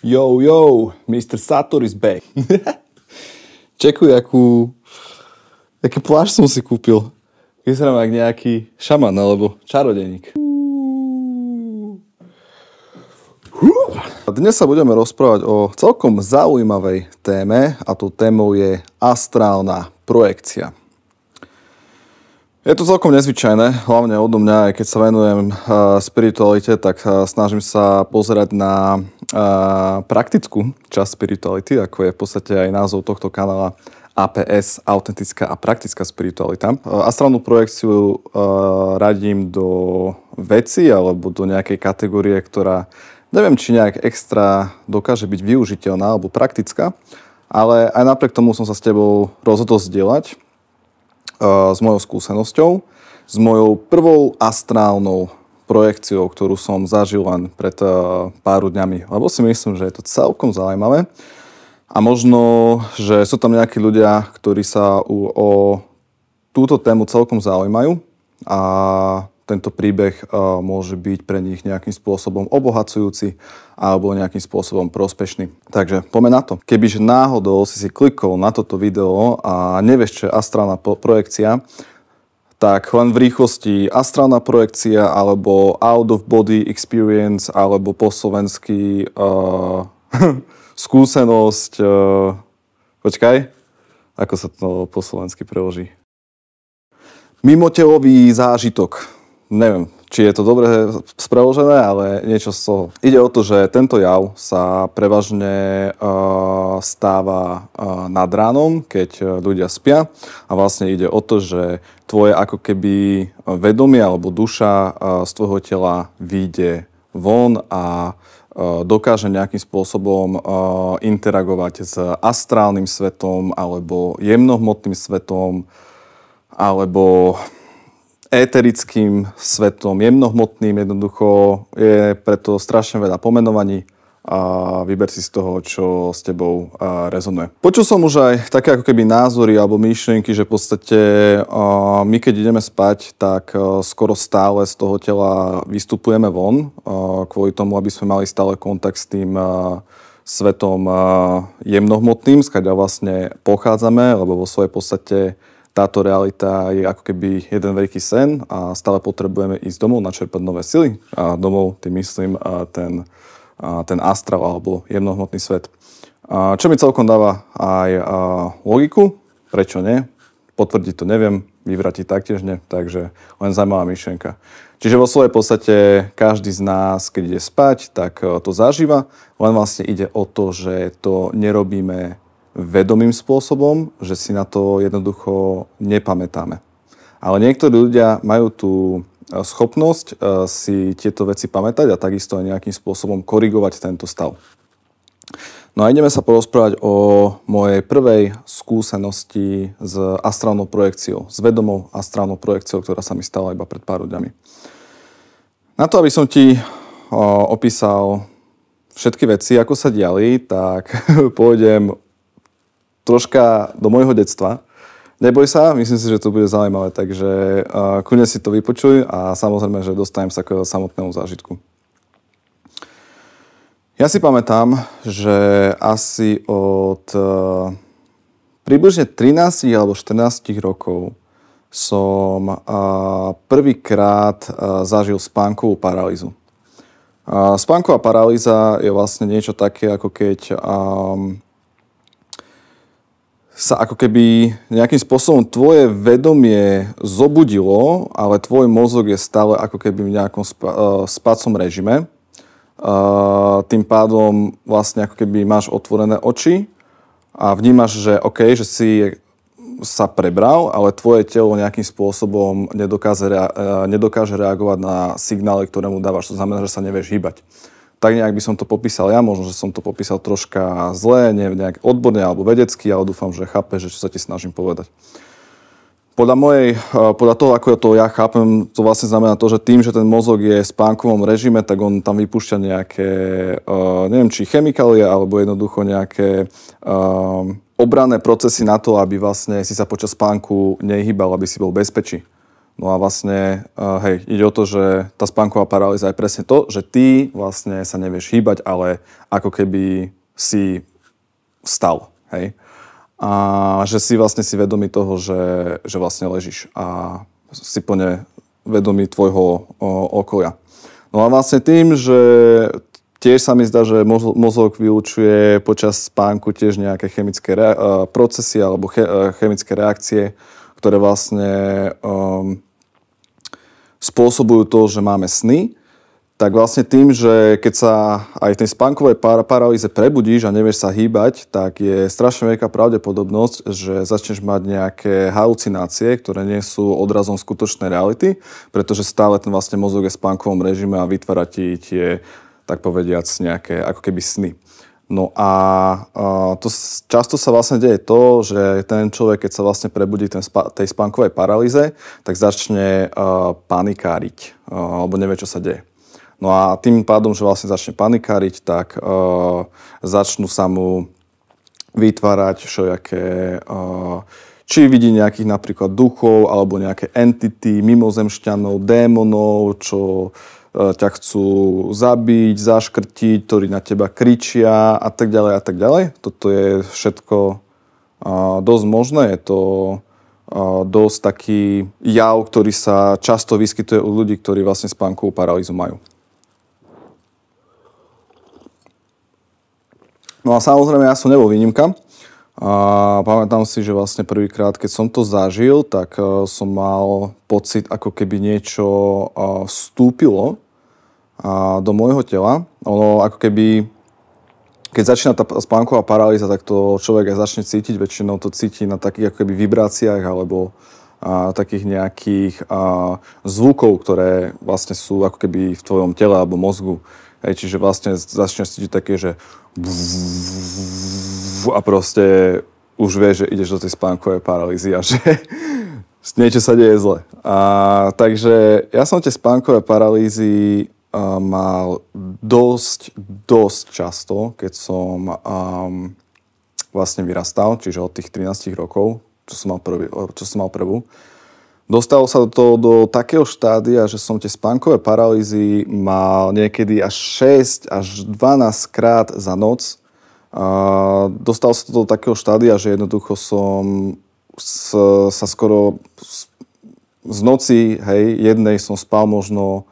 Yo, yo, Mr. Sator is back. Čekuj, aký plášť som si kúpil. Vyzerám jak nejaký šaman, alebo čarodejník. Dnes sa budeme rozprávať o celkom zaujímavej téme a tou témou je astrálna projekcia. Je to celkom nezvyčajné, hlavne odo mňa, aj keď sa venujem spiritualite, tak snažím sa pozerať na praktickú časť spirituality, ako je v podstate aj názov tohto kanála APS, autentická a praktická spiritualita. Astrálnu projekciu radím do veci alebo do nejakej kategórie, ktorá neviem, či nejak extra dokáže byť využiteľná alebo praktická, ale aj napriek tomu som sa s tebou rozhodol zdieľať s mojou skúsenosťou, s mojou prvou astrálnou projekciou, ktorú som zažil len pred pár dňami, lebo si myslím, že je to celkom zaujímavé. A možno, že sú tam nejakí ľudia, ktorí sa o túto tému celkom zaujímajú a tento príbeh môže byť pre nich nejakým spôsobom obohacujúci alebo nejakým spôsobom prospešný. Takže poďme na to. Kebyže náhodou si klikol na toto video a nevieš, čo je astrálna projekcia, tak len v rýchlosti astrálna projekcia alebo out of body experience alebo po slovensky skúsenosť, počkaj, ako sa to po slovensky preloží? Mimotelový zážitok. Neviem, či je to dobre spreložené, ale niečo z toho. Ide o to, že tento jav sa prevažne stáva nad ránom, keď ľudia spia. A vlastne ide o to, že tvoje ako keby vedomie alebo duša z tvojho tela vyjde von a dokáže nejakým spôsobom interagovať s astrálnym svetom alebo jemnohmotným svetom alebo éterickým svetom, jemnohmotným, jednoducho je preto strašne veľa pomenovaní a vyber si z toho, čo s tebou rezonuje. Počul som už aj také ako keby názory alebo myšlienky, že v podstate my keď ideme spať, tak skoro stále z toho tela vystupujeme von, kvôli tomu, aby sme mali stále kontakt s tým svetom jemnohmotným, skáďa vlastne pochádzame, lebo vo svojej podstate táto realita je ako keby jeden veľký sen a stále potrebujeme ísť domov, načerpať nové sily. A domov, tým myslím, ten astral alebo jemnohmotný svet. Čo mi celkom dáva aj logiku, prečo nie? Potvrdiť to neviem, vyvratiť taktiež nie, takže len zaujímavá myšlienka. Čiže vo svojej podstate každý z nás, keď ide spať, tak to zažíva, len vlastne ide o to, že to nerobíme vedomým spôsobom, že si na to jednoducho nepamätáme. Ale niektorí ľudia majú tú schopnosť si tieto veci pamätať a takisto aj nejakým spôsobom korigovať tento stav. No a ideme sa porozprávať o mojej prvej skúsenosti s astrálnou projekciou, s vedomou astrálnou projekciou, ktorá sa mi stala iba pred pár dňami. Na to, aby som ti opísal všetky veci, ako sa diali, tak pôjdem troška do môjho detstva. Neboj sa, myslím si, že to bude zaujímavé, takže kľudne si to vypočuj a samozrejme, že dostanem sa k samotnému zážitku. Ja si pamätám, že asi od približne 13 alebo 14 rokov som prvýkrát zažil spánkovú paralýzu. Spánková paralýza je vlastne niečo také, ako keď sa ako keby nejakým spôsobom tvoje vedomie zobudilo, ale tvoj mozog je stále ako keby v nejakom spacom režime. Tým pádom vlastne ako keby máš otvorené oči a vnímaš, že OK, že si sa prebral, ale tvoje telo nejakým spôsobom nedokáže reagovať na signály, ktoré mu dávaš. To znamená, že sa nevieš hýbať. Tak nejak by som to popísal ja, možno, že som to popísal troška zle, neviem, nejak odborne alebo vedecky, ale dúfam, že chápeš, čo sa ti snažím povedať. Podľa toho, ako to ja chápem, to vlastne znamená to, že tým, že ten mozog je v spánkovom režime, tak on tam vypúšťa nejaké, neviem, či chemikálie, alebo jednoducho nejaké obranné procesy na to, aby vlastne si sa počas spánku nehýbal, aby si bol v bezpečí. No a vlastne, hej, ide o to, že tá spánková paralýza je presne to, že ty vlastne sa nevieš hýbať, ale ako keby si vstal, hej. A že si vlastne si vedomý toho, že vlastne ležíš a si plne vedomý tvojho okolia. No a vlastne tým, že tiež sa mi zdá, že mozog vylučuje počas spánku tiež nejaké chemické procesy alebo chemické reakcie, ktoré vlastne spôsobujú to, že máme sny, tak vlastne tým, že keď sa aj v tej spánkovej paralýze prebudíš a nevieš sa hýbať, tak je strašne veľká pravdepodobnosť, že začneš mať nejaké halucinácie, ktoré nie sú odrazom skutočnej reality, pretože stále ten vlastne mozog je v spánkovom režime a vytvára ti tie, tak povediac, nejaké ako keby sny. No a to často sa vlastne deje to, že ten človek, keď sa vlastne prebudí tej spánkovej paralýze, tak začne panikáriť, alebo nevie, čo sa deje. No a tým pádom, že vlastne začne panikáriť, tak začnú sa mu vytvárať všelijaké, či vidí nejakých napríklad duchov, alebo nejaké entity, mimozemšťanov, démonov, čo ťa chcú zabiť, zaškrtiť, ktorí na teba kričia a tak ďalej a tak ďalej. Toto je všetko dosť možné. Je to dosť taký jav, ktorý sa často vyskytuje u ľudí, ktorí vlastne spánkovú paralýzu majú. No a samozrejme, ja som nebol výnimka. Pamätám si, že vlastne prvýkrát, keď som to zažil, tak som mal pocit, ako keby niečo vstúpilo do môjho tela. Ono ako keby, keď začína tá spánková paralýza, tak to človek aj začne cítiť. Väčšinou to cíti na takých ako keby vibráciách alebo takých nejakých zvukov, ktoré vlastne sú ako keby v tvojom tele alebo mozgu. Hej, čiže vlastne začneš cítiť také, že a proste už vieš, že ideš do tej spánkovej paralýzy a že niečo sa deje zle. Takže ja som tie spánkové paralýzy mal dosť často, keď som vlastne vyrastal, čiže od tých 13 rokov, čo som mal prvú. Dostalo sa to do takého štádia, že som tie spánkové paralýzy mal niekedy až 6 až 12 krát za noc. Dostalo sa to do takého štádia, že jednoducho som sa skoro z noci, hej, jednej som spal možno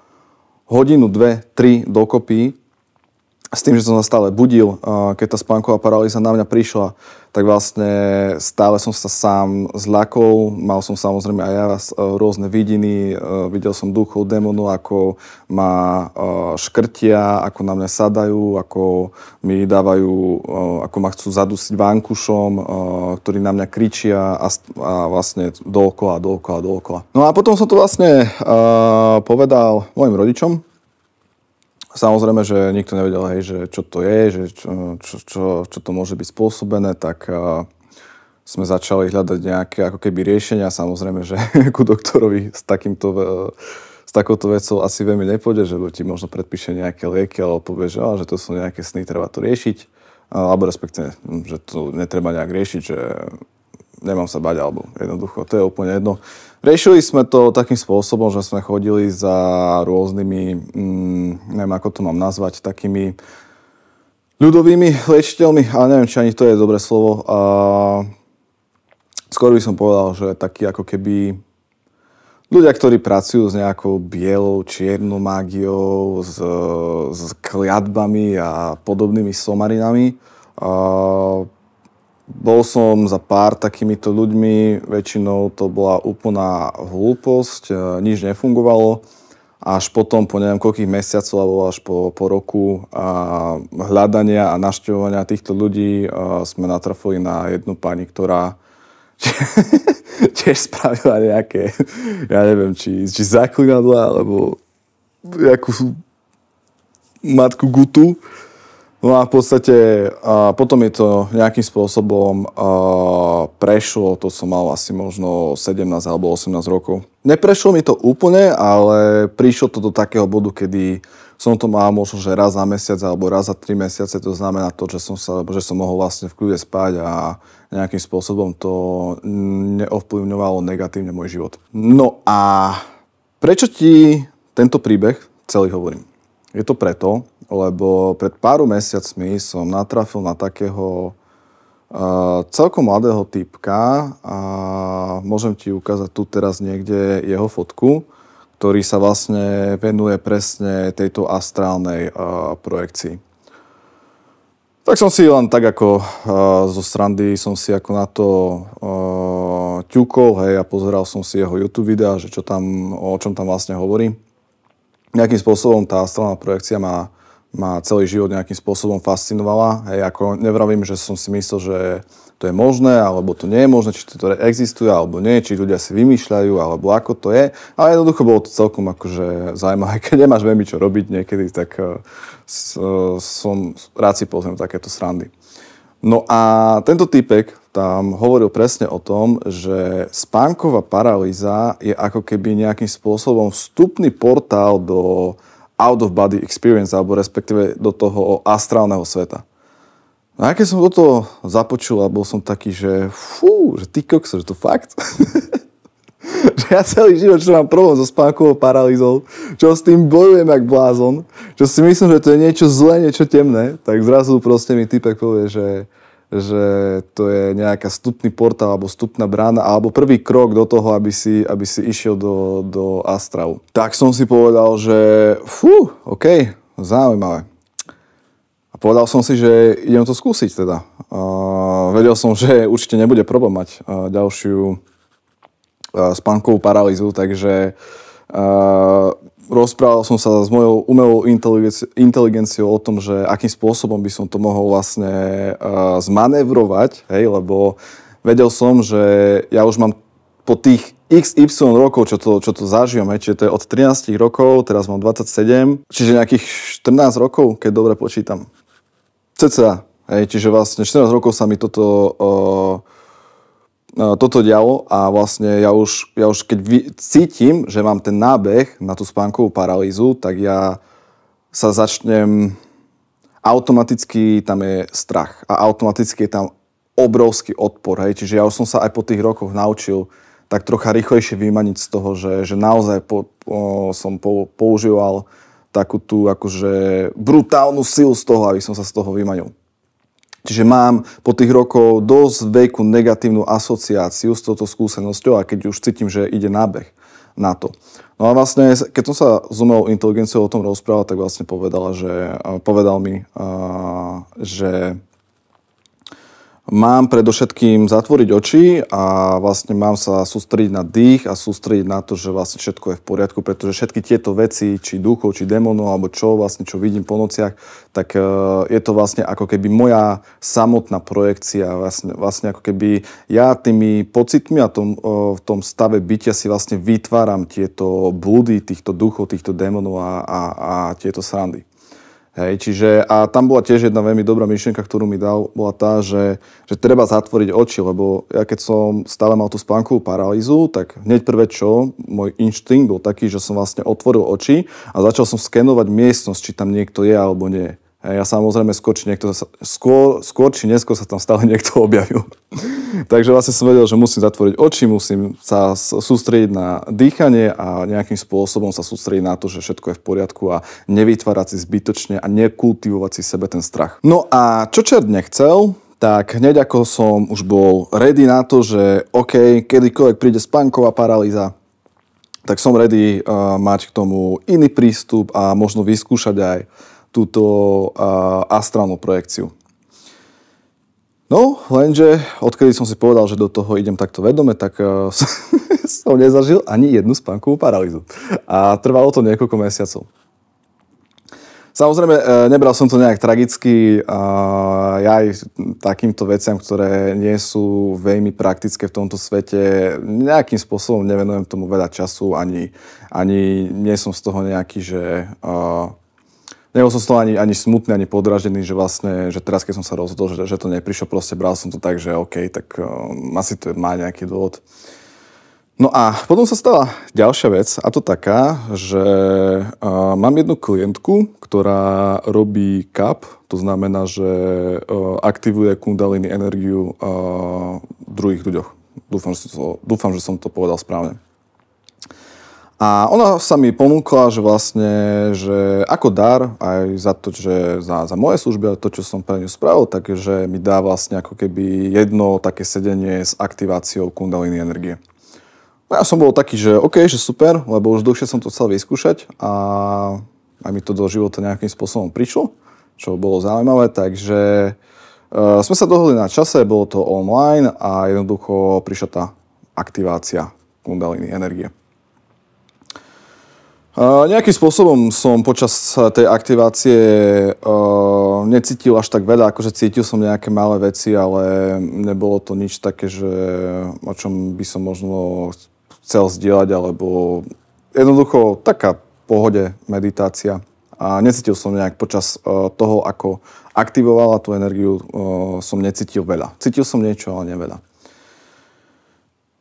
hodinu, 2, 3 dokopy. S tým, že som sa stále budil, keď tá spánková paralýza na mňa prišla, tak vlastne stále som sa sám zľakol. Mal som samozrejme aj ja rôzne vidiny, videl som duchov, démonov, ako ma škrtia, ako na mňa sadajú, ako mi dávajú, ako ma chcú zadusiť vánkušom, ktorí na mňa kričia a vlastne dookola. No a potom som to vlastne povedal mojim rodičom. Samozrejme, že nikto nevedel, hej, že čo to je, že čo to môže byť spôsobené, tak sme začali hľadať nejaké ako keby riešenia. Samozrejme, že ku doktorovi s takouto vecou asi veľmi nepôjde, že ti možno predpíše nejaké lieky, alebo povie, že to sú nejaké sny, treba to riešiť. Alebo respektíve, že to netreba nejak riešiť, že nemám sa bať, alebo jednoducho, to je úplne jedno. Riešili sme to takým spôsobom, že sme chodili za rôznymi, neviem ako to mám nazvať, takými ľudovými liečiteľmi, ale neviem, či ani to je dobré slovo. Skôr by som povedal, že takí ako keby ľudia, ktorí pracujú s nejakou bielou, čiernou mágiou, s kliatbami a podobnými somarinami. Bol som za pár takýmito ľuďmi, väčšinou to bola úplná hlúposť, nič nefungovalo. Až potom, po neviem koľkých mesiacov, alebo až po roku hľadania a navštevovania týchto ľudí sme natrafili na jednu pani, ktorá tiež spravila nejaké, ja neviem, či zaklinadla, alebo nejakú matku gutu. No a v podstate potom je to nejakým spôsobom prešlo, to som mal asi možno 17 alebo 18 rokov. Neprešlo mi to úplne, ale prišlo to do takého bodu, kedy som to mal možno, že raz za mesiac alebo raz za 3 mesiace, to znamená to, že som mohol vlastne v kľude spať a nejakým spôsobom to neovplyvňovalo negatívne môj život. No a prečo ti tento príbeh celý hovorím? Je to preto, lebo pred pár mesiacmi som natrafil na takého celkom mladého typka a môžem ti ukázať tu teraz niekde jeho fotku, ktorý sa vlastne venuje presne tejto astrálnej projekcii. Tak som si len tak ako zo srandy som si ako na to ťukol, hej, a pozeral som si jeho YouTube videa, že o čom tam vlastne hovorí. Nejakým spôsobom tá astrálna projekcia ma celý život nejakým spôsobom fascinovala. Hej, ako nevravím, že som si myslel, že to je možné, alebo to nie je možné, či to existuje, alebo nie, či ľudia si vymýšľajú, alebo ako to je. Ale jednoducho bolo to celkom akože zaujímavé. Keď nemáš veľmi čo robiť niekedy, tak rád si pozriem takéto srandy. No a tento typek tam hovoril presne o tom, že spánková paralýza je ako keby nejakým spôsobom vstupný portál do out-of-body experience, alebo respektíve do toho astrálneho sveta. No a keď som do toho započul a bol som taký, že že ty kokso, že to fakt? Že ja celý život, čo mám problém so spánkovou paralýzou, čo s tým bojujem jak blázon, čo si myslím, že to je niečo zlé, niečo temné, tak zrazu proste mi typek povie, že to je nejaká vstupný portál alebo vstupná brána alebo prvý krok do toho, aby si išiel do astrálu. Tak som si povedal, že OK, zaujímavé. A povedal som si, že idem to skúsiť teda. Vedel som, že určite nebude problém mať ďalšiu spánkovú paralýzu, takže rozprával som sa s mojou umelou inteligenciou o tom, že akým spôsobom by som to mohol vlastne zmanévrovať, hej, lebo vedel som, že ja už mám po tých XY rokov, čo to zažívam, hej, čiže to je od 13 rokov, teraz mám 27, čiže nejakých 14 rokov, keď dobre počítam. Cca, hej, čiže vlastne 14 rokov sa mi toto dialo a vlastne ja už keď cítim, že mám ten nábeh na tú spánkovú paralýzu, tak ja sa začnem, automaticky tam je strach a automaticky je tam obrovský odpor, hej, čiže ja už som sa aj po tých rokoch naučil tak trocha rýchlejšie vymaniť z toho, že naozaj som používal takú tú akože brutálnu silu z toho, aby som sa z toho vymanil. Čiže mám po tých rokoch dosť veľkú negatívnu asociáciu s touto skúsenosťou a keď už cítim, že ide nábeh na to. No a vlastne, keď som sa s umelou inteligenciou o tom rozprával, tak vlastne povedal mi, že mám predovšetkým zatvoriť oči a vlastne mám sa sústrediť na dých a sústrediť na to, že vlastne všetko je v poriadku, pretože všetky tieto veci, či duchov, či démonov, alebo čo vidím po nociach, tak je to vlastne ako keby moja samotná projekcia. Vlastne ako keby ja tými pocitmi a v tom stave bytia si vlastne vytváram tieto blúdy týchto duchov, týchto démonov a tieto srandy. Hej, čiže a tam bola tiež jedna veľmi dobrá myšlienka, ktorú mi dal, bola tá, že treba zatvoriť oči, lebo ja keď som stále mal tú spánkovú paralýzu, tak hneď prvé môj inštinkt bol taký, že som vlastne otvoril oči a začal som skenovať miestnosť, či tam niekto je alebo nie. Ja samozrejme skôr či neskôr sa tam stále niekto objavil. Takže vlastne som vedel, že musím zatvoriť oči, musím sa sústrediť na dýchanie a nejakým spôsobom sa sústrediť na to, že všetko je v poriadku a nevytvárať si zbytočne a nekultivovať si sebe ten strach. No a čo čert nechcel, tak hneď ako som už bol ready na to, že OK, kedykoľvek príde spánková paralýza, tak som ready mať k tomu iný prístup a možno vyskúšať aj túto astrálnu projekciu. No, lenže odkedy som si povedal, že do toho idem takto vedome, tak som nezažil ani jednu spánkovú paralýzu. A trvalo to niekoľko mesiacov. Samozrejme, nebral som to nejak tragicky. Ja aj takýmto veciam, ktoré nie sú veľmi praktické v tomto svete, nejakým spôsobom nevenujem tomu veľa času, ani nie som z toho nejaký, že... Nebol som z toho ani smutný, ani podraždený, že vlastne, že teraz, keď som sa rozhodol, že to neprišlo, proste bral som to tak, že OK, tak asi to má nejaký dôvod. No a potom sa stala ďalšia vec, a to taká, že mám jednu klientku, ktorá robí CAP, to znamená, že aktivuje kundalini energiu v druhých ľuďoch. Dúfam, že som to povedal správne. A ona sa mi ponúkla, že vlastne, že ako dar, aj za to, že za moje služby a to, čo som pre ňu spravil, takže mi dá vlastne ako keby jedno také sedenie s aktiváciou kundalini energie. No ja som bol taký, že OK, že super, lebo už dlhšie som to chcel vyskúšať a aj mi to do života nejakým spôsobom prišlo, čo bolo zaujímavé, takže sme sa dohodli na čase, bolo to online a jednoducho prišla tá aktivácia kundalini energie. Nejakým spôsobom som počas tej aktivácie necítil až tak veľa, akože cítil som nejaké malé veci, ale nebolo to nič také, že o čom by som možno chcel zdieľať, alebo jednoducho taká pohode meditácia. A necítil som nejak počas toho, ako aktivovala tú energiu, som necítil veľa. Cítil som niečo, ale neveľa.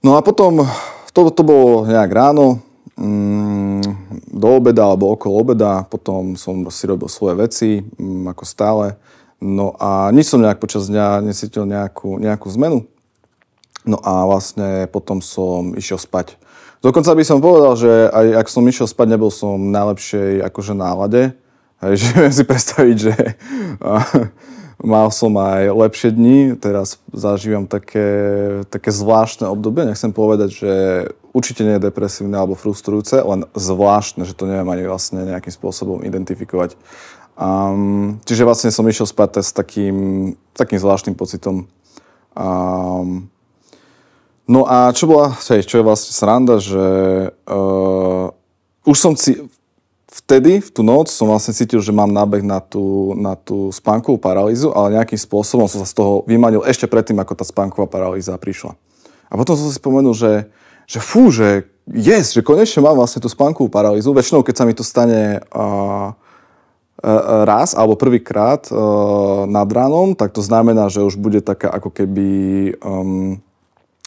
No a potom, to bolo nejak ráno, do obeda alebo okolo obeda, potom som si robil svoje veci, ako stále. No a nič som nejak počas dňa necítil nejakú zmenu. No a vlastne potom som išiel spať. Dokonca by som povedal, že aj ak som išiel spať, nebol som v najlepšej akože nálade. Hej, že viem si predstaviť, že mal som aj lepšie dni. Teraz zažívam také zvláštne obdobie. Nechcem povedať, že určite nie je depresívne alebo frustrujúce, len zvláštne, že to neviem ani vlastne nejakým spôsobom identifikovať. Čiže vlastne som išiel spať s takým zvláštnym pocitom. No a čo je vlastne sranda, že už som vtedy, v tú noc, som vlastne cítil, že mám nábeh na tú spánkovú paralýzu, ale nejakým spôsobom som sa z toho vymanil ešte predtým, ako tá spánková paralýza prišla. A potom som si spomenul, že konečne mám vlastne tú spánkovú paralýzu. Väčšinou, keď sa mi to stane raz alebo prvýkrát nad ránom, tak to znamená, že už bude taká ako keby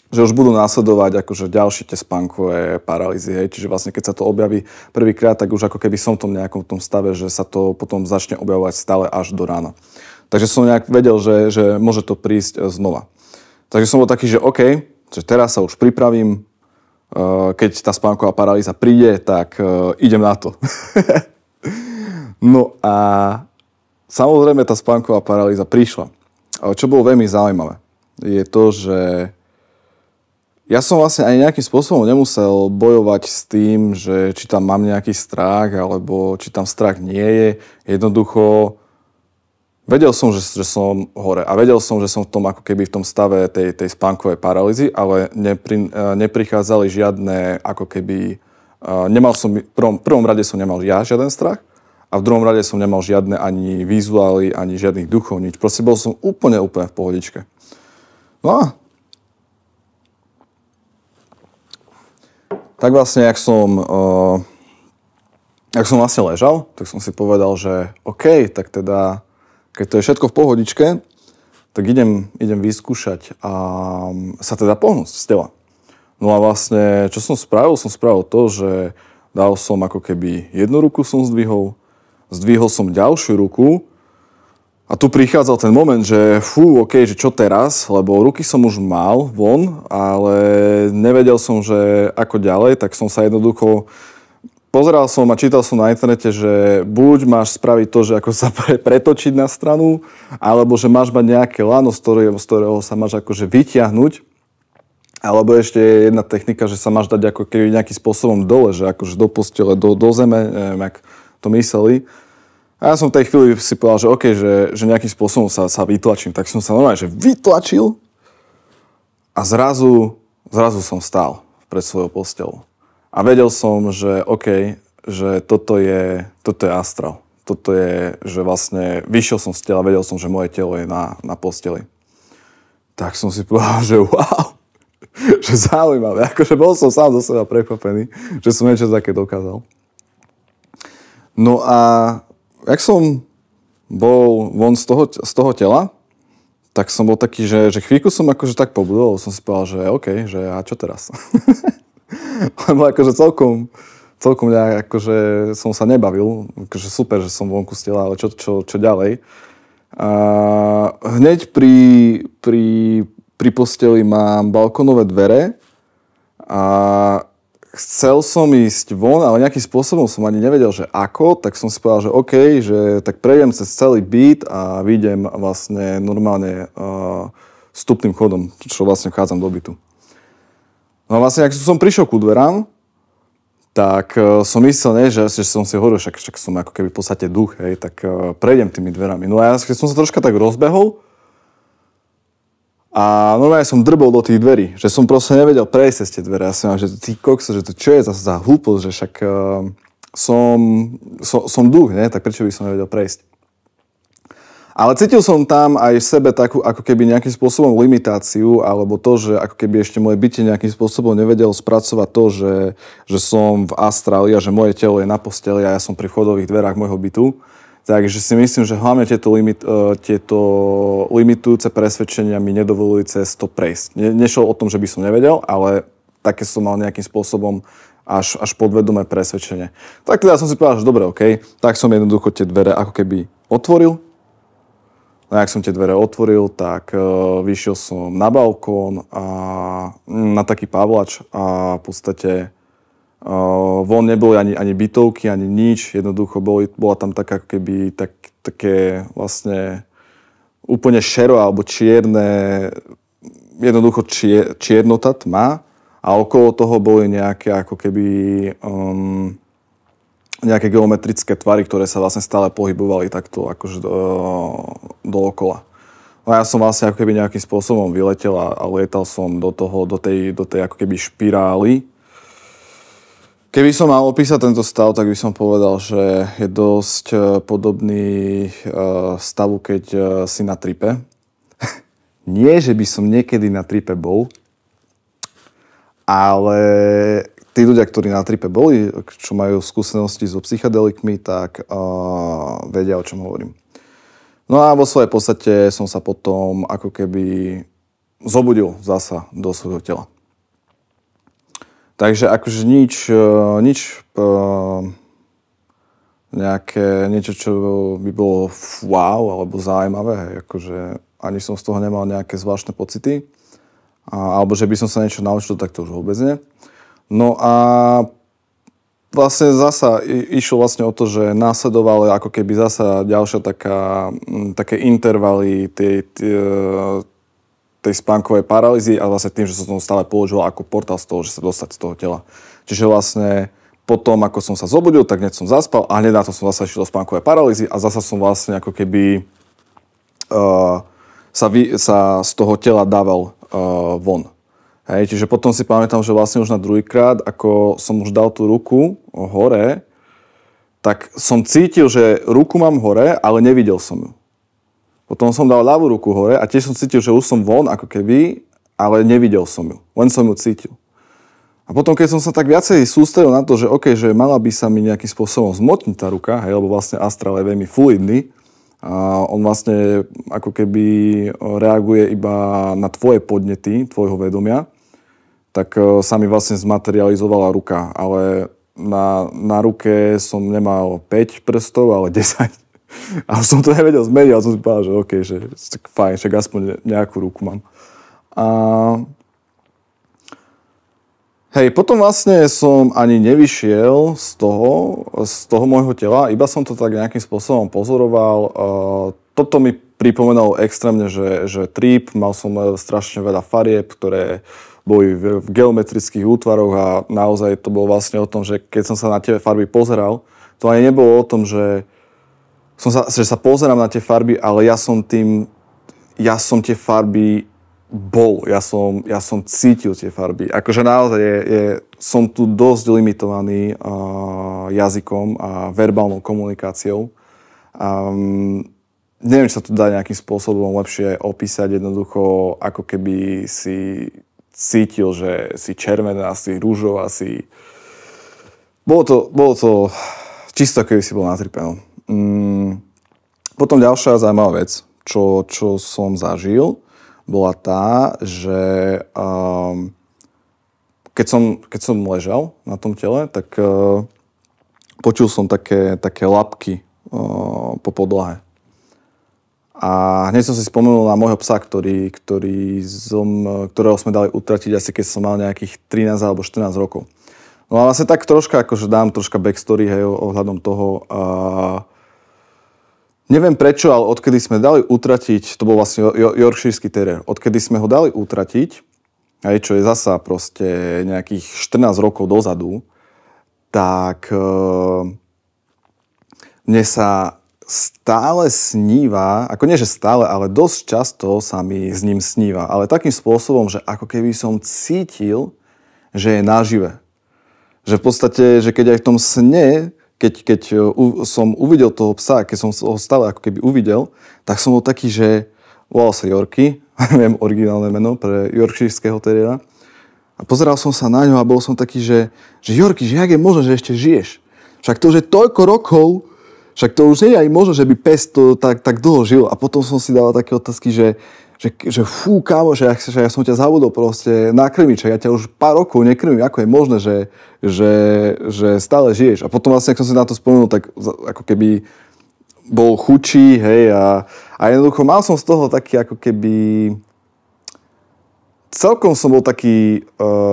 že už budú následovať akože ďalšie tie spánkové paralýzy. Hej. Čiže vlastne keď sa to objaví prvýkrát, tak už ako keby som v tom nejakom tom stave, že sa to potom začne objavovať stále až do rána. Takže som nejak vedel, že môže to prísť znova. Takže som bol taký, že OK, že teraz sa už pripravím, keď tá spánková paralýza príde, tak idem na to. No a samozrejme tá spánková paralýza prišla. Ale čo bolo veľmi zaujímavé, je to, že ja som vlastne aj nejakým spôsobom nemusel bojovať s tým, že či tam mám nejaký strach, alebo či tam strach nie je. Jednoducho vedel som, že som hore a vedel som, že som v tom ako keby v tom stave tej spánkovej paralýzy, ale neprichádzali žiadne ako keby... v prvom rade som nemal žiaden strach a v druhom rade som nemal žiadne ani vizuály, ani žiadnych duchov, nič. Proste bol som úplne v pohodičke. No a tak vlastne, ak som vlastne ležal, tak som si povedal, že OK, tak teda, keď to je všetko v pohodičke, tak idem vyskúšať a sa teda pohnúť z tela. No a vlastne, čo som spravil to, že dal som ako keby jednu ruku som zdvihol som ďalšiu ruku a tu prichádzal ten moment, že OK, že čo teraz, lebo ruky som už mal von, ale nevedel som, že ako ďalej, tak som sa jednoducho pozeral som a čítal som na internete, že buď máš spraviť to, že ako sa pretočiť na stranu, alebo že máš mať nejaké lano, z ktorého sa máš akože vytiahnuť, alebo ešte je jedna technika, že sa máš dať ako keby nejakým spôsobom dole, že akože do postele, do zeme, neviem, jak to mysleli. A ja som v tej chvíli si povedal, že OK, že nejakým spôsobom sa vytlačím. Tak som sa normálne že vytlačil a zrazu som stál pred svojou postelou. A vedel som, že OK, že toto je astral. Toto je, že vlastne vyšiel som z tela, vedel som, že moje telo je na posteli. Tak som si povedal, že wow, že zaujímavé. Akože bol som sám zo seba prekvapený, že som niečo také dokázal. No a jak som bol von z toho tela, tak som bol taký, že chvíľku som akože tak pobudol, som si povedal, že OK, že a čo teraz? Lebo akože celkom nejak, akože som sa nebavil. Akože super, že som vonku z tela, ale čo ďalej? A hneď pri posteli mám balkónové dvere a chcel som ísť von, ale nejakým spôsobom som ani nevedel, že ako, tak som si povedal, že OK, že tak prejdem cez celý byt a vyjdem vlastne normálne vstupným chodom, čo vlastne vchádzam do bytu. No a vlastne, ak som prišiel ku dverám, tak som myslel, že som si hovoril, však som ako keby v podstate duch, hej, tak prejdem tými dverami. No a ja som sa troška tak rozbehol a normálne som drbol do tých dverí, že som proste nevedel prejsť cez tie dvere. Ja som mal, že ty kokso, že to čo je zase za hlúposť, že však som duch, ne? Tak prečo by som nevedel prejsť? Ale cítil som tam aj v sebe takú ako keby nejakým spôsobom limitáciu, alebo to, že ako keby ešte moje bytie nejakým spôsobom nevedel spracovať to, že som v astráli a že moje telo je na posteli a ja som pri vchodových dverách môjho bytu. Takže si myslím, že hlavne tieto limitujúce presvedčenia mi nedovolili cez to prejsť. Nešlo o tom, že by som nevedel, ale také som mal nejakým spôsobom až podvedomé presvedčenie. Tak teda som si povedal, že dobre, OK, tak som jednoducho tie dvere ako keby otvoril. No a ak som tie dvere otvoril, tak vyšiel som na balkón a na taký pavlač a v podstate von neboli ani bytovky, ani nič. Jednoducho bola tam taká ako keby také vlastne úplne šero alebo čierne, jednoducho čiernota, tma a okolo toho boli nejaké ako keby nejaké geometrické tvary, ktoré sa vlastne stále pohybovali takto akože dookola. No ja som vlastne ako keby nejakým spôsobom vyletel a lietal som do tej ako keby špirály. Keby som mal opísať tento stav, tak by som povedal, že je dosť podobný stavu, keď si na tripe. Nie, že by som niekedy na tripe bol, ale tí ľudia, ktorí na tripe boli, čo majú skúsenosti so psychedelikmi, tak vedia, o čom hovorím. No a vo svojej podstate som sa potom ako keby zobudil zasa do svojho tela. Takže akože niečo, čo by bolo wow alebo zaujímavé, hej, akože ani som z toho nemal nejaké zvláštne pocity, alebo že by som sa niečo naučil, tak to už vôbec nie. No a vlastne zasa išlo vlastne o to, že následovalo ako keby zasa ďalšia také intervaly tej spánkovej paralýzy a vlastne tým, že som to stále používal ako portál z toho, že sa dostať z toho tela. Čiže vlastne potom, ako som sa zobudil, tak hneď som zaspal a hneď na to som zasa išiel do spánkovej paralýzy a zasa som vlastne ako keby sa z toho tela dával von. Hej, čiže potom si pamätám, že vlastne už na druhýkrát, ako som už dal tú ruku hore, tak som cítil, že ruku mám hore, ale nevidel som ju. Potom som dal ľavú ruku hore a tiež som cítil, že už som von, ako keby, ale nevidel som ju. Len som ju cítil. A potom, keď som sa tak viacej sústredil na to, že OK, že mala by sa mi nejakým spôsobom zmotniť tá ruka, hej, lebo vlastne astrál je veľmi fluidný, a on vlastne ako keby reaguje iba na tvoje podnety, tvojho vedomia, tak sa mi vlastne zmaterializovala ruka, ale na ruke som nemal 5 prstov, ale 10. A som to nevedel zmeniť, ale som si povedal, že OK, že tak fajn, však aspoň nejakú ruku mám. Hej, potom vlastne som ani nevyšiel z toho môjho tela, iba som to tak nejakým spôsobom pozoroval. Toto mi pripomenalo extrémne, že trip, mal som strašne veľa farieb, ktoré boli v geometrických útvaroch a naozaj to bolo vlastne o tom, že keď som sa na tie farby pozeral, to ani nebolo o tom, že sa pozerám na tie farby, ale ja som tie farby bol, ja som cítil tie farby. Akože naozaj som tu dosť limitovaný jazykom a verbálnou komunikáciou. Neviem, či sa to dá nejakým spôsobom lepšie opísať, jednoducho ako keby si cítil, že si červená, si rúžová, si... Bolo to čisto, keby si bol na tripe. No. Potom ďalšia zaujímavá vec, čo som zažil, bola tá, že keď som ležal na tom tele, tak počul som také labky po podlahe. A hneď som si spomenul na môjho psa, ktorého sme dali utratiť asi keď som mal nejakých 13 alebo 14 rokov. No a vlastne tak troška, akože dám troška backstory, hej, ohľadom toho. Neviem prečo, ale odkedy sme dali utratiť, to bol vlastne Yorkshireský terrier, odkedy sme ho dali utratiť, hej, čo je zasa proste nejakých 14 rokov dozadu, tak mne sa stále sníva, ako nie že stále, ale dosť často sa mi s ním sníva, ale takým spôsobom, že ako keby som cítil, že je nažive. Že v podstate, že keď aj v tom sne, keď som uvidel toho psa, keď som ho stále ako keby uvidel, tak som bol taký, že volal sa Yorkie, neviem originálne meno pre Yorkshireského terriera. A pozeral som sa na ňo a bol som taký, že Yorkie, že jak je možné, že ešte žiješ? Však to už je toľko rokov, však to už nie je aj možno, že by pes to tak dlho žil. A potom som si dal také otázky, že fú, kámo, že ja som ťa zabudol proste nakrmiť, že ja ťa už pár rokov nekrmím, ako je možné, že stále žiješ. A potom vlastne, ak som si na to spomenul, tak ako keby bol chučí, hej, a jednoducho mal som z toho taký ako keby... Celkom som bol taký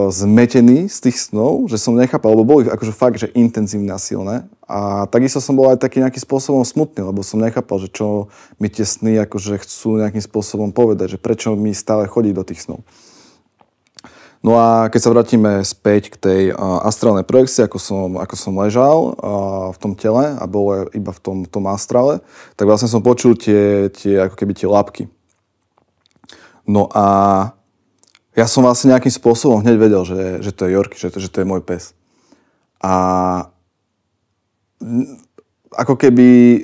zmetený z tých snov, že som nechápal, lebo boli akože fakt, že intenzívne a silné. A takisto som bol aj taký nejakým spôsobom smutný, lebo som nechápal, že čo mi tie sny akože chcú nejakým spôsobom povedať, že prečo mi stále chodí do tých snov. No a keď sa vrátime späť k tej astrálnej projekcii, ako som ležal v tom tele a bol iba v tom astrále, tak vlastne som počul tie ako keby tie labky. No a ja som vlastne nejakým spôsobom hneď vedel, že to je Yorkie, že to je môj pes. A ako keby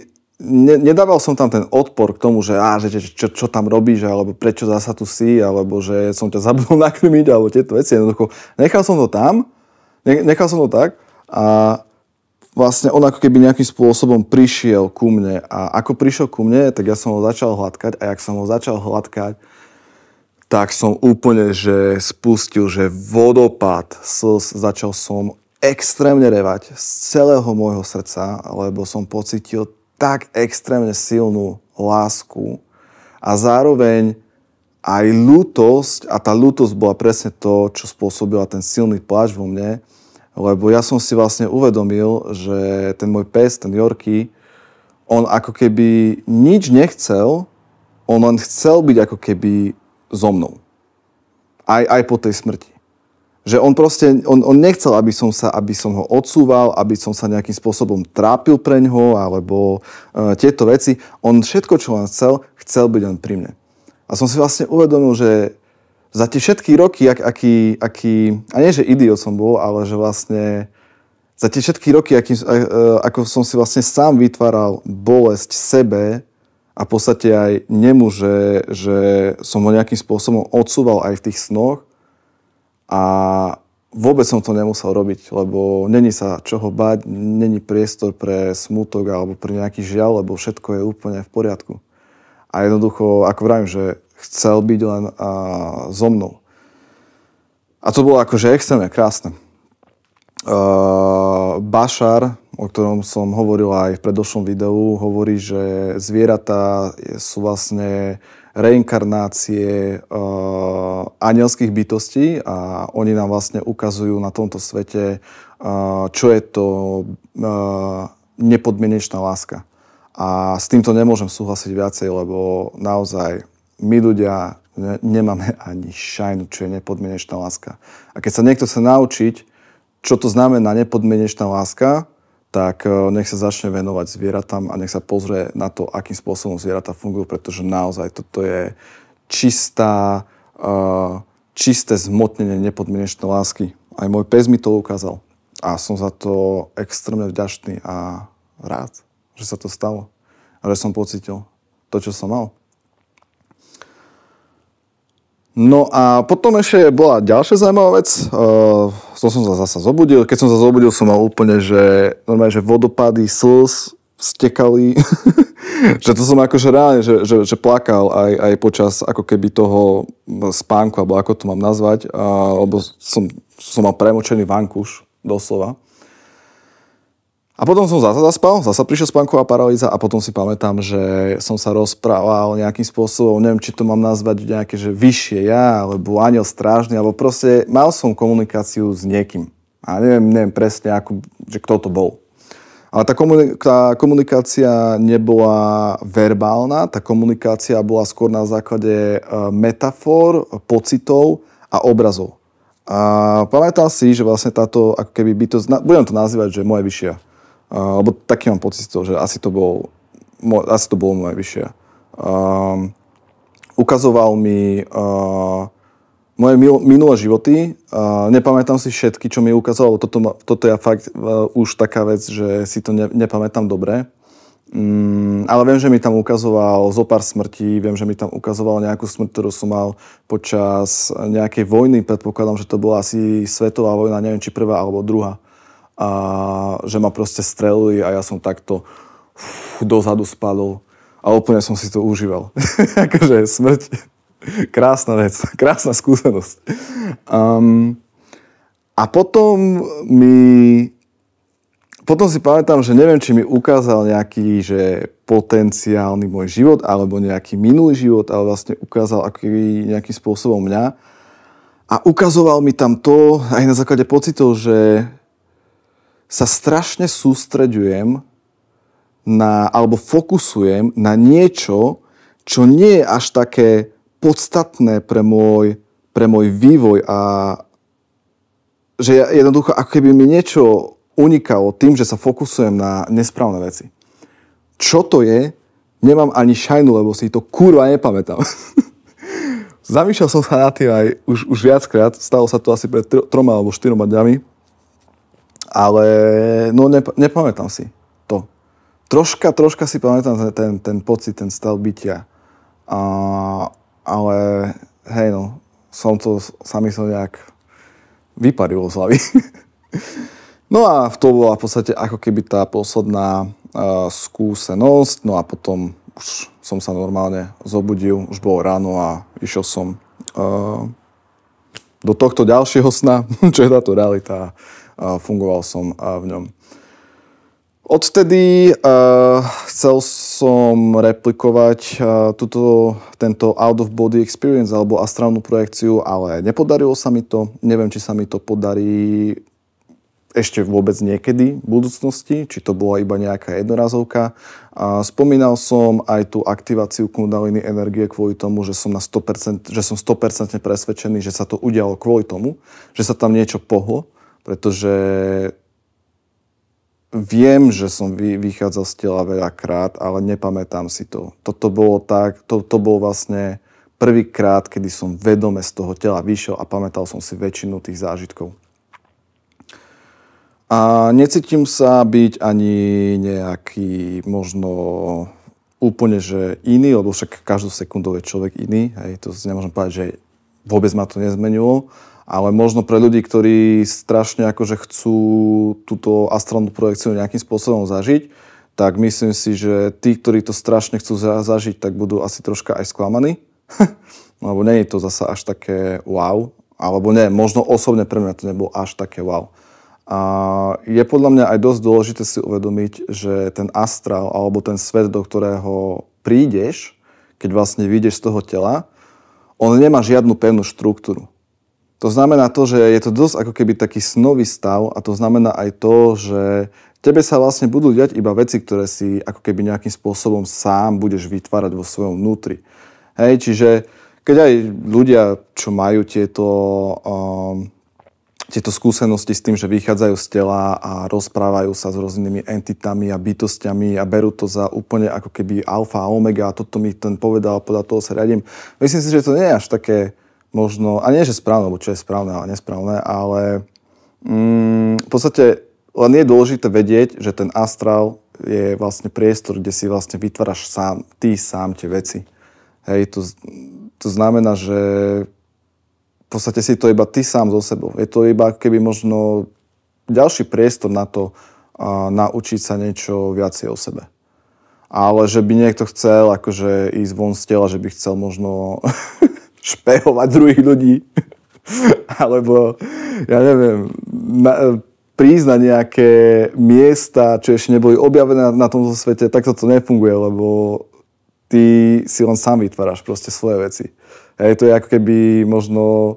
nedával som tam ten odpor k tomu, že čo tam robíš, alebo prečo zasa tu si, alebo že som ťa zabudol nakrmiť, alebo tieto veci. Jednoducho, nechal som to tam, nechal som to tak a vlastne on ako keby nejakým spôsobom prišiel ku mne. A ako prišiel ku mne, tak ja som ho začal hladkať a jak som ho začal hladkať, tak som úplne, že spustil, že vodopád slz, začal som extrémne revať z celého môjho srdca, lebo som pocítil tak extrémne silnú lásku a zároveň aj ľútosť, a tá ľútosť bola presne to, čo spôsobila ten silný pláč vo mne, lebo ja som si vlastne uvedomil, že ten môj pes, ten Yorkie, on ako keby nič nechcel, on len chcel byť ako keby so mnou. Aj po tej smrti. Že on proste, on nechcel, aby som ho odsúval, aby som sa nejakým spôsobom trápil preňho, alebo tieto veci. On všetko, čo len chcel byť len pri mne. A som si vlastne uvedomil, že za tie všetky roky, aký, a nie, že idiot som bol, ale že vlastne za tie všetky roky, ako som si vlastne sám vytváral bolesť sebe, a v podstate aj nemu, že som ho nejakým spôsobom odsúval aj v tých snoch a vôbec som to nemusel robiť, lebo není sa čoho báť, není priestor pre smútok alebo pre nejaký žiaľ, lebo všetko je úplne v poriadku. A jednoducho, ako vravím, že chcel byť len so mnou. A to bolo akože extrémne krásne. Bashar, o ktorom som hovoril aj v predošlom videu, hovorí, že zvieratá sú vlastne reinkarnácie anielských bytostí a oni nám vlastne ukazujú na tomto svete, čo je to nepodmienečná láska. A s týmto nemôžem súhlasiť viacej, lebo naozaj my ľudia nemáme ani šajnu, čo je nepodmienečná láska. A keď sa niekto chce naučiť, čo to znamená nepodmienečná láska, tak nech sa začne venovať zvieratám a nech sa pozrie na to, akým spôsobom zvieratá fungujú, pretože naozaj toto je čisté zmotnenie nepodmienečnej lásky. Aj môj pes mi to ukázal a som za to extrémne vďačný a rád, že sa to stalo a že som pocítil to, čo som mal. No a potom ešte bola ďalšia zaujímavá vec. Som sa zasa zobudil. Keď som sa zobudil, som mal úplne, že normálne, že vodopády slz stekali. Že to som akože reálne, že plakal aj počas ako keby toho spánku, alebo ako to mám nazvať. Lebo som som mal premočený vankúš, doslova. A potom som zasa zaspal, zasa prišiel spánková paralýza a potom si pamätám, že som sa rozprával nejakým spôsobom, neviem, či to mám nazvať nejaké, že vyššie ja, alebo aniel strážny, alebo proste mal som komunikáciu s niekým. A neviem presne, že kto to bol. Ale tá komunikácia nebola verbálna, tá komunikácia bola skôr na základe metafor, pocitov a obrazov. A pamätal si, že vlastne táto, ako keby bytosť, budem to nazývať, že moje vyššia. Lebo taký mám pocit, že asi to bolo moje vyššie. Ukazoval mi moje minulé životy. Nepamätám si všetky, čo mi ukazoval. Toto je fakt už taká vec, že si to nepamätám dobre. Ale viem, že mi tam ukazoval zo pár smrtí, viem, že mi tam ukazoval nejakú smrť, ktorú som mal počas nejakej vojny. Predpokladám, že to bola asi svetová vojna, neviem, či prvá alebo druhá. A že ma proste strelili a ja som takto dozadu spadol a úplne som si to užíval. Akože smrť, krásna vec, krásna skúsenosť. A potom si pamätám, že neviem, či mi ukázal nejaký, že potenciálny môj život alebo nejaký minulý život, ale vlastne ukázal nejakým spôsobom mňa. A ukazoval mi tam to aj na základe pocitov, že sa strašne sústreďujem alebo fokusujem na niečo, čo nie je až také podstatné pre môj vývoj a že jednoducho ako keby mi niečo unikalo tým, že sa fokusujem na nesprávne veci. Čo to je? Nemám ani šajnu, lebo si to kurva nepamätám. Zamýšľal som sa nad tým aj už viackrát, stalo sa to asi pred 3 alebo 4 dňami. Ale no nepamätám si to. Troška si pamätám ten pocit, ten stav bytia. Ale hej no, sa mi to nejak vyparilo z hlavy. No a to bola v podstate ako keby tá posledná skúsenosť. No a potom už som sa normálne zobudil, už bolo ráno a išiel som do tohto ďalšieho sna, čo je táto realita. Fungoval som v ňom. Odvtedy chcel som replikovať tento out of body experience alebo astrálnu projekciu, ale nepodarilo sa mi to. Neviem, či sa mi to podarí ešte vôbec niekedy v budúcnosti, či to bola iba nejaká jednorazovka. Spomínal som aj tú aktiváciu kundalini energie kvôli tomu, že som 100% presvedčený, že sa to udialo kvôli tomu, že sa tam niečo pohlo. Pretože viem, že som vychádzal z tela veľakrát, ale nepamätám si to. Toto bolo vlastne prvýkrát, kedy som vedome z toho tela vyšiel a pamätal som si väčšinu tých zážitkov. A necítim sa byť ani nejaký možno úplne, že iný, lebo však každú sekundu je človek iný. Hej, to nemôžem povedať, že vôbec ma to nezmenilo. Ale možno pre ľudí, ktorí strašne akože chcú túto astrálnu projekciu nejakým spôsobom zažiť, tak myslím si, že tí, ktorí to strašne chcú zažiť, tak budú asi troška aj sklamaní. Lebo nie je to zasa až také wow. Alebo nie, možno osobne pre mňa to nebolo až také wow. A je podľa mňa aj dosť dôležité si uvedomiť, že ten astrál alebo ten svet, do ktorého prídeš, keď vlastne vyjdeš z toho tela, on nemá žiadnu pevnú štruktúru. To znamená to, že je to dosť ako keby taký snový stav a to znamená aj to, že tebe sa vlastne budú diať iba veci, ktoré si ako keby nejakým spôsobom sám budeš vytvárať vo svojom vnútri. Hej, čiže keď aj ľudia, čo majú tieto skúsenosti s tým, že vychádzajú z tela a rozprávajú sa s rôznymi entitami a bytostiami a berú to za úplne ako keby alfa a omega a toto mi ten povedal, podľa toho sa riadím. Myslím si, že to nie je až také možno, a nie že správne, lebo čo je správne a nesprávne, ale v podstate len je dôležité vedieť, že ten astrál je vlastne priestor, kde si vlastne vytváraš ty sám tie veci. Hej, to znamená, že v podstate si to iba ty sám so sebou. Je to iba keby možno ďalší priestor na to naučiť sa niečo viacej o sebe. Ale že by niekto chcel akože ísť von z tela, že by chcel možno špehovať druhých ľudí. Alebo ja neviem, prísť na nejaké miesta, čo ešte neboli objavené na tomto svete, tak to nefunguje, lebo ty si len sám vytváraš proste svoje veci. To je ako keby možno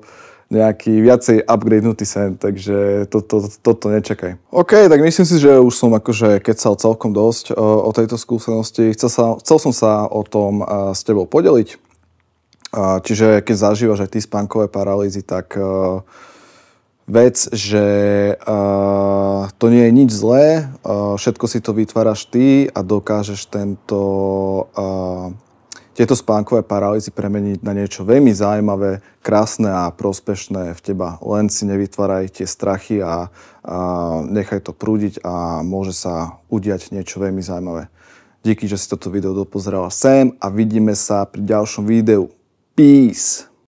nejaký viacej upgradenutý sen, takže toto nečakaj. OK, tak myslím si, že už som akože kecal celkom dosť o tejto skúsenosti. Chcel som sa o tom s tebou podeliť. Čiže keď zažívaš aj ty spánkové paralýzy, tak vec, že to nie je nič zlé, všetko si to vytváraš ty a dokážeš tieto spánkové paralýzy premeniť na niečo veľmi zaujímavé, krásne a prospešné v teba. Len si nevytváraj tie strachy a nechaj to prúdiť a môže sa udiať niečo veľmi zaujímavé. Díky, že si toto video dopozerala sem a vidíme sa pri ďalšom videu. Peace!